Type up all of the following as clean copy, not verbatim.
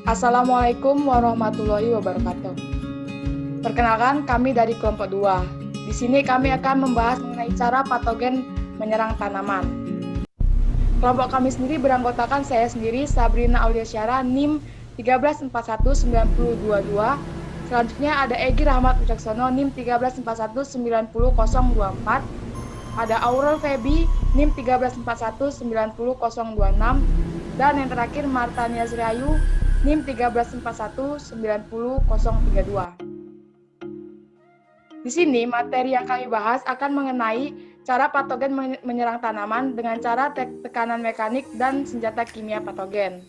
Assalamualaikum warahmatullahi wabarakatuh. Perkenalkan, kami dari kelompok 2. Di sini kami akan membahas mengenai cara patogen menyerang tanaman. Kelompok kami sendiri beranggotakan saya sendiri, Sabrina Auliasyara, NIM 1341922. Selanjutnya ada Egy Rahmat Wicaksono, NIM 134190024. Ada Aurel Febi, NIM 134190026. Dan yang terakhir Marta Niazriayu, NIM 134190032. Di sini materi yang kami bahas akan mengenai cara patogen menyerang tanaman dengan cara tekanan mekanik dan senjata kimia patogen.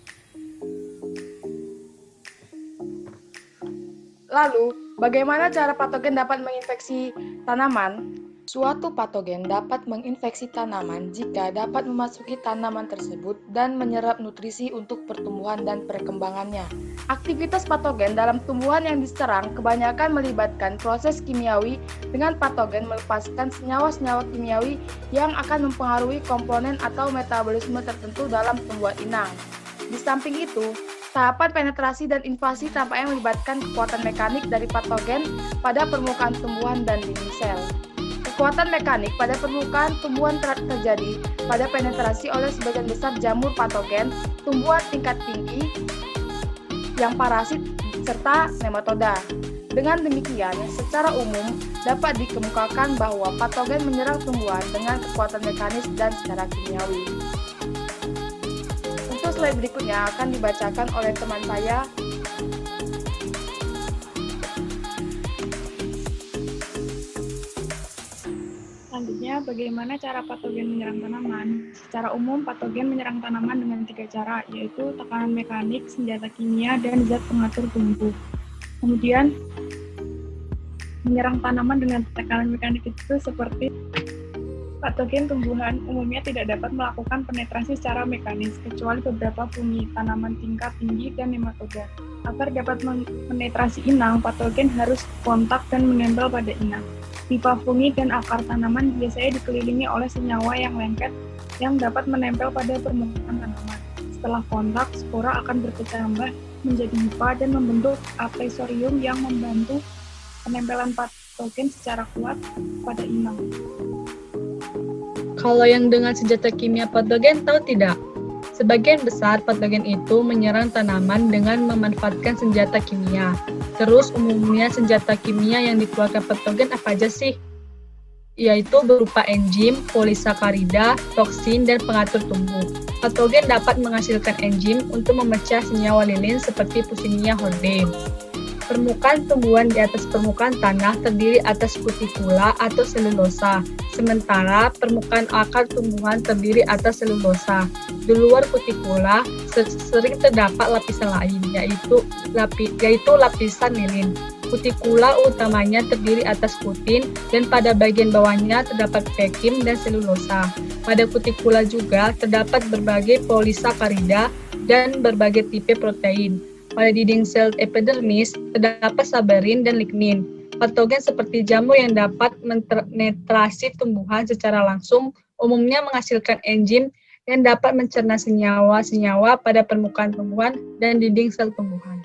Lalu, bagaimana cara patogen dapat menginfeksi tanaman? Suatu patogen dapat menginfeksi tanaman jika dapat memasuki tanaman tersebut dan menyerap nutrisi untuk pertumbuhan dan perkembangannya. Aktivitas patogen dalam tumbuhan yang diserang kebanyakan melibatkan proses kimiawi dengan patogen melepaskan senyawa-senyawa kimiawi yang akan mempengaruhi komponen atau metabolisme tertentu dalam tumbuhan inang. Di samping itu, tahapan penetrasi dan invasi tampaknya melibatkan kekuatan mekanik dari patogen pada permukaan tumbuhan dan dinding sel. Kekuatan mekanik pada permukaan tumbuhan terjadi pada penetrasi oleh sebagian besar jamur patogen, tumbuhan tingkat tinggi, yang parasit, serta nematoda. Dengan demikian, secara umum dapat dikemukakan bahwa patogen menyerang tumbuhan dengan kekuatan mekanis dan secara kimiawi. Untuk slide berikutnya akan dibacakan oleh teman saya. Selanjutnya, bagaimana cara patogen menyerang tanaman? Secara umum, patogen menyerang tanaman dengan 3 cara, yaitu tekanan mekanik, senjata kimia, dan zat pengatur tumbuh. Kemudian, menyerang tanaman dengan tekanan mekanik itu seperti patogen tumbuhan umumnya tidak dapat melakukan penetrasi secara mekanis, kecuali beberapa fungi, tanaman tingkat tinggi, dan nematoda. Agar dapat menetrasi inang, patogen harus kontak dan menempel pada inang. Pipa fungi dan akar tanaman biasanya dikelilingi oleh senyawa yang lengket yang dapat menempel pada permukaan tanaman. Setelah kontak, spora akan berkecambah menjadi hifa dan membentuk apesorium yang membantu penempelan patogen secara kuat pada inang. Kalau yang dengan senjata kimia patogen, tahu tidak? Sebagian besar patogen itu menyerang tanaman dengan memanfaatkan senjata kimia. Terus umumnya senjata kimia yang dikeluarkan patogen apa aja sih? Yaitu berupa enzim, polisakarida, toksin, dan pengatur tumbuh. Patogen dapat menghasilkan enzim untuk memecah senyawa lilin seperti Puccinia hordeum. Permukaan tumbuhan di atas permukaan tanah terdiri atas kutikula atau selulosa, sementara permukaan akar tumbuhan terdiri atas selulosa. Di luar kutikula sering terdapat lapisan lain, yaitu lapisan lilin. Kutikula utamanya terdiri atas kutin dan pada bagian bawahnya terdapat pekim dan selulosa. Pada kutikula juga terdapat berbagai polisakarida dan berbagai tipe protein. Pada dinding sel epidermis terdapat sabarin dan lignin. Patogen seperti jamur yang dapat menetrasi tumbuhan secara langsung umumnya menghasilkan enzim yang dapat mencerna senyawa-senyawa pada permukaan tumbuhan dan dinding sel tumbuhan.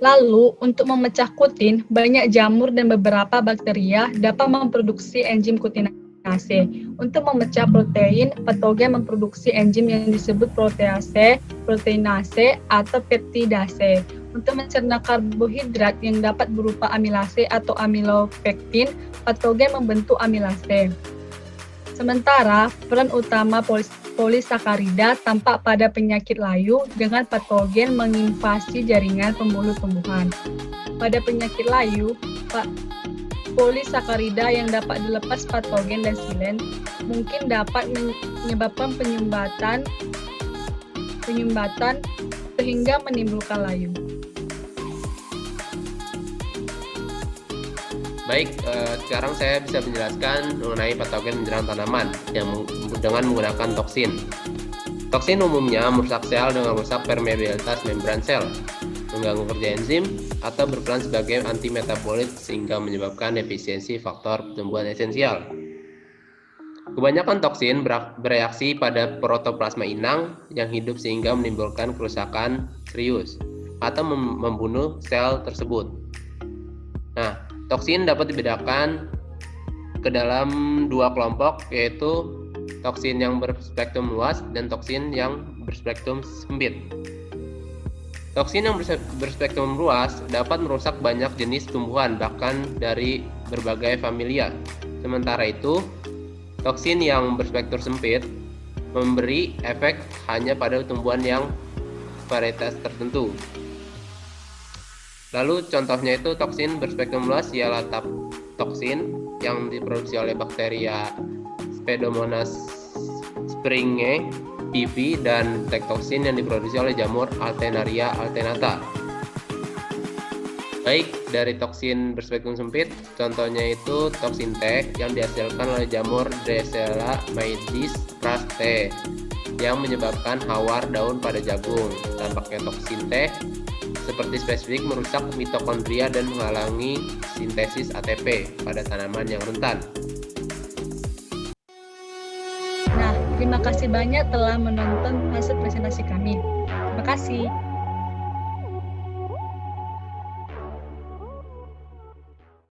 Lalu, untuk memecah kutin, banyak jamur dan beberapa bakteria dapat memproduksi enzim kutinase. Untuk memecah protein, patogen memproduksi enzim yang disebut protease, proteinase, atau peptidase. Untuk mencerna karbohidrat yang dapat berupa amilase atau amilopektin, patogen membentuk amilase. Sementara, peran utama polisakarida tampak pada penyakit layu dengan patogen menginvasi jaringan pembuluh tumbuhan. Pada penyakit layu, polisakarida yang dapat dilepas patogen dan silen mungkin dapat menyebabkan penyumbatan sehingga menimbulkan layu. Baik, sekarang saya bisa menjelaskan mengenai patogen menyerang tanaman dengan menggunakan toksin. Toksin umumnya merusak sel dengan merusak permeabilitas membran sel, mengganggu kerja enzim, atau berperan sebagai antimetabolit sehingga menyebabkan defisiensi faktor pertumbuhan esensial. Kebanyakan toksin bereaksi pada protoplasma inang yang hidup sehingga menimbulkan kerusakan serius atau membunuh sel tersebut. Nah, toksin dapat dibedakan ke dalam dua kelompok, yaitu toksin yang berspektrum luas dan toksin yang berspektrum sempit. Toksin yang berspektrum luas dapat merusak banyak jenis tumbuhan, bahkan dari berbagai familia. Sementara itu, toksin yang berspektrum sempit memberi efek hanya pada tumbuhan yang varietas tertentu. Lalu contohnya itu toksin berspektrum luas ialah toksin yang diproduksi oleh bakteria Pseudomonas springae PV dan tektoksin yang diproduksi oleh jamur Alternaria alternata. Baik dari toksin berspektrum sempit, contohnya itu toksin T yang dihasilkan oleh jamur Drosera maedis pras T yang menyebabkan hawar daun pada jagung. Dampaknya toksin T seperti spesifik merusak mitokondria dan menghalangi sintesis ATP pada tanaman yang rentan. Nah, terima kasih banyak telah menonton hasil presentasi kami. Terima kasih.